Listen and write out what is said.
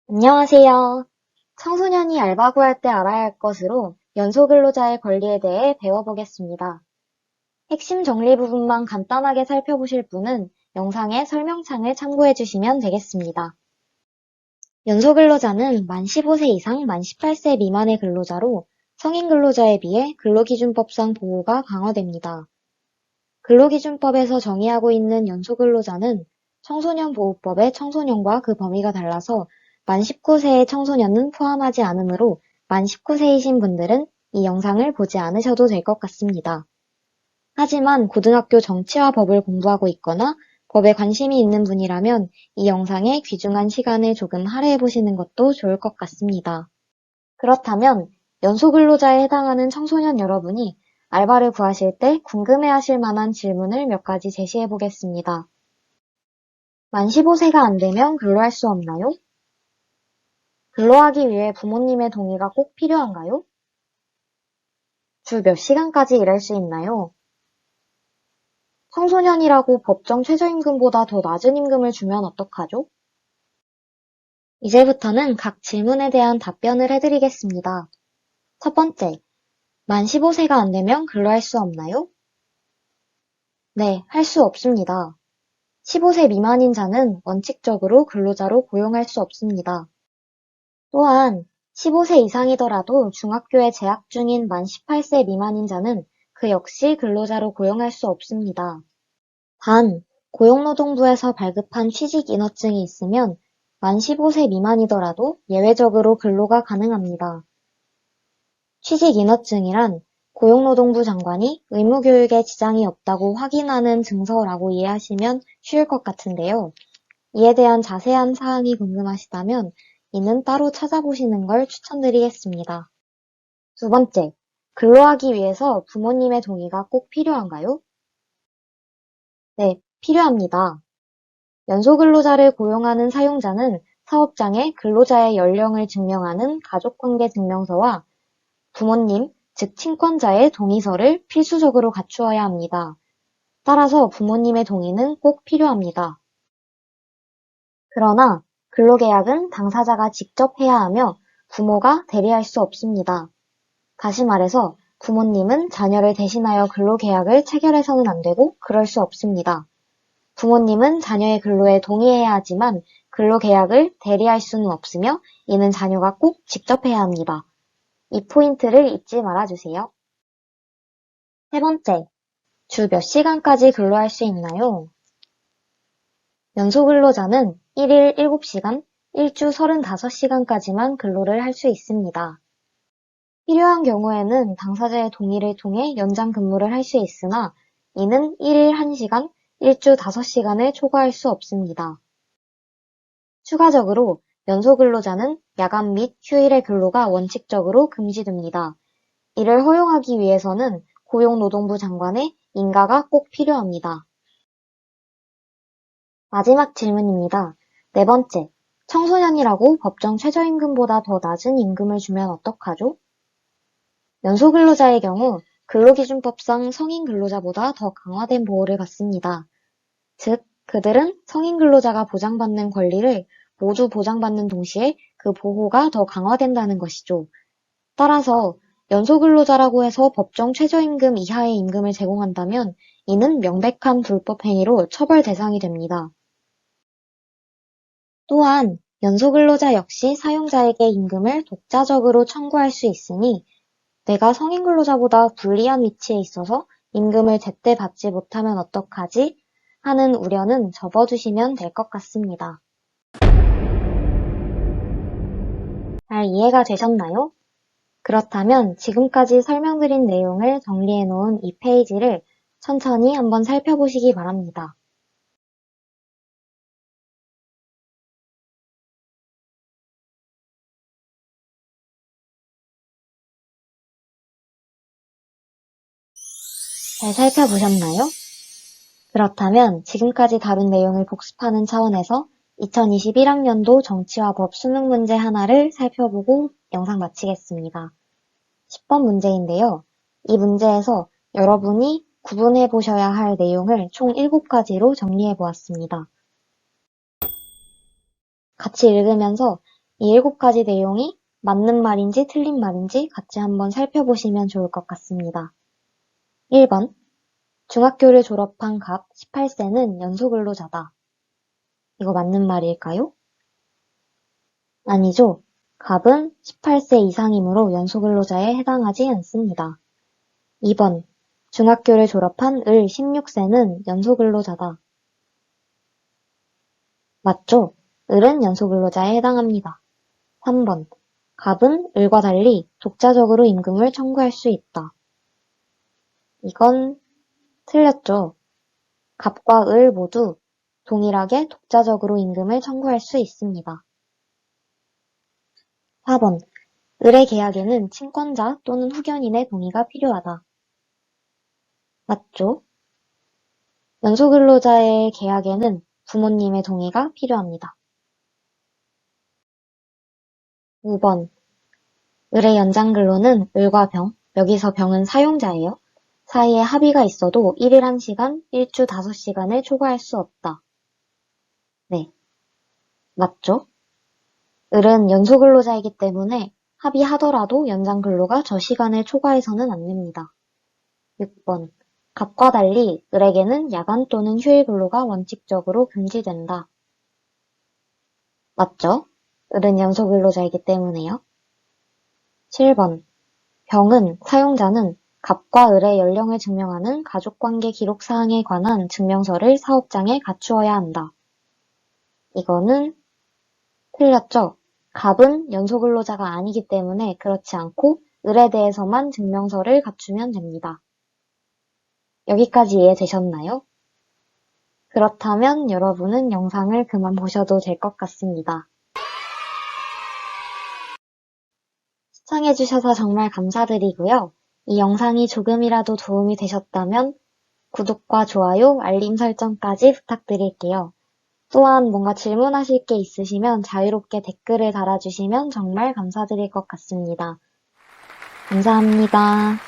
안녕하세요. 청소년이 알바 구할 때 알아야 할 것으로 연소근로자의 권리에 대해 배워보겠습니다. 핵심 정리 부분만 간단하게 살펴보실 분은 영상의 설명창을 참고해 주시면 되겠습니다. 연소근로자는 만 15세 이상 만 18세 미만의 근로자로 성인 근로자에 비해 근로기준법상 보호가 강화됩니다. 근로기준법에서 정의하고 있는 연소근로자는 청소년보호법의 청소년과 그 범위가 달라서 만 19세의 청소년은 포함하지 않으므로 만 19세이신 분들은 이 영상을 보지 않으셔도 될 것 같습니다. 하지만 고등학교 정치와 법을 공부하고 있거나 법에 관심이 있는 분이라면 이 영상의 귀중한 시간을 조금 할애해 보시는 것도 좋을 것 같습니다. 그렇다면 연소근로자에 해당하는 청소년 여러분이 알바를 구하실 때 궁금해하실 만한 질문을 몇 가지 제시해 보겠습니다. 만 15세가 안 되면 근로할 수 없나요? 근로하기 위해 부모님의 동의가 꼭 필요한가요? 주 몇 시간까지 일할 수 있나요? 청소년이라고 법정 최저임금보다 더 낮은 임금을 주면 어떡하죠? 이제부터는 각 질문에 대한 답변을 해드리겠습니다. 첫 번째, 만 15세가 안 되면 근로할 수 없나요? 네, 할 수 없습니다. 15세 미만인 자는 원칙적으로 근로자로 고용할 수 없습니다. 또한 15세 이상이더라도 중학교에 재학 중인 만 18세 미만인 자는 그 역시 근로자로 고용할 수 없습니다. 단, 고용노동부에서 발급한 취직인허증이 있으면 만 15세 미만이더라도 예외적으로 근로가 가능합니다. 취직인허증이란 고용노동부 장관이 의무교육에 지장이 없다고 확인하는 증서라고 이해하시면 쉬울 것 같은데요. 이에 대한 자세한 사항이 궁금하시다면 이는 따로 찾아보시는 걸 추천드리겠습니다. 두 번째, 근로하기 위해서 부모님의 동의가 꼭 필요한가요? 네, 필요합니다. 연소근로자를 고용하는 사용자는 사업장에 근로자의 연령을 증명하는 가족관계증명서와 부모님, 즉 친권자의 동의서를 필수적으로 갖추어야 합니다. 따라서 부모님의 동의는 꼭 필요합니다. 그러나 근로계약은 당사자가 직접 해야 하며 부모가 대리할 수 없습니다. 다시 말해서 부모님은 자녀를 대신하여 근로계약을 체결해서는 안 되고 그럴 수 없습니다. 부모님은 자녀의 근로에 동의해야 하지만 근로계약을 대리할 수는 없으며 이는 자녀가 꼭 직접 해야 합니다. 이 포인트를 잊지 말아주세요. 세 번째, 주 몇 시간까지 근로할 수 있나요? 연소근로자는 1일 7시간, 일주 35시간까지만 근로를 할 수 있습니다. 필요한 경우에는 당사자의 동의를 통해 연장 근무를 할 수 있으나 이는 1일 1시간, 일주 5시간을 초과할 수 없습니다. 추가적으로 연소근로자는 야간 및 휴일의 근로가 원칙적으로 금지됩니다. 이를 허용하기 위해서는 고용노동부 장관의 인가가 꼭 필요합니다. 마지막 질문입니다. 네 번째, 청소년이라고 법정 최저임금보다 더 낮은 임금을 주면 어떡하죠? 연소근로자의 경우 근로기준법상 성인 근로자보다 더 강화된 보호를 받습니다. 즉, 그들은 성인 근로자가 보장받는 권리를 모두 보장받는 동시에 그 보호가 더 강화된다는 것이죠. 따라서 연소근로자라고 해서 법정 최저임금 이하의 임금을 제공한다면 이는 명백한 불법 행위로 처벌 대상이 됩니다. 또한 연소근로자 역시 사용자에게 임금을 독자적으로 청구할 수 있으니 내가 성인 근로자보다 불리한 위치에 있어서 임금을 제때 받지 못하면 어떡하지? 하는 우려는 접어두시면 될 것 같습니다. 잘 이해가 되셨나요? 그렇다면 지금까지 설명드린 내용을 정리해 놓은 이 페이지를 천천히 한번 살펴보시기 바랍니다. 잘 살펴보셨나요? 그렇다면 지금까지 다룬 내용을 복습하는 차원에서 2021학년도 정치와 법 수능 문제 하나를 살펴보고 영상 마치겠습니다. 10번 문제인데요. 이 문제에서 여러분이 구분해 보셔야 할 내용을 총 7가지로 정리해 보았습니다. 같이 읽으면서 이 7가지 내용이 맞는 말인지 틀린 말인지 같이 한번 살펴보시면 좋을 것 같습니다. 1번. 중학교를 졸업한 갑 18세는 연소근로자다. 이거 맞는 말일까요? 아니죠. 갑은 18세 이상이므로 연소근로자에 해당하지 않습니다. 2번. 중학교를 졸업한 을 16세는 연소근로자다. 맞죠? 을은 연소근로자에 해당합니다. 3번. 갑은 을과 달리 독자적으로 임금을 청구할 수 있다. 이건 틀렸죠. 갑과 을 모두 동일하게 독자적으로 임금을 청구할 수 있습니다. 4번. 을의 계약에는 친권자 또는 후견인의 동의가 필요하다. 맞죠? 연소근로자의 계약에는 부모님의 동의가 필요합니다. 5번. 을의 연장근로는 을과 병, 여기서 병은 사용자예요. 사이에 합의가 있어도 1일 1시간, 일주 5시간을 초과할 수 없다. 네, 맞죠? 을은 연소근로자이기 때문에 합의하더라도 연장근로가 저 시간을 초과해서는 안 됩니다. 6번. 갑과 달리 을에게는 야간 또는 휴일 근로가 원칙적으로 금지된다. 맞죠? 을은 연소근로자이기 때문에요. 7번. 병은 사용자는 갑과 을의 연령을 증명하는 가족관계 기록 사항에 관한 증명서를 사업장에 갖추어야 한다. 이거는 틀렸죠? 갑은 연소근로자가 아니기 때문에 그렇지 않고 을에 대해서만 증명서를 갖추면 됩니다. 여기까지 이해되셨나요? 그렇다면 여러분은 영상을 그만 보셔도 될 것 같습니다. 시청해주셔서 정말 감사드리고요. 이 영상이 조금이라도 도움이 되셨다면 구독과 좋아요, 알림 설정까지 부탁드릴게요. 또한 뭔가 질문하실 게 있으시면 자유롭게 댓글을 달아주시면 정말 감사드릴 것 같습니다. 감사합니다.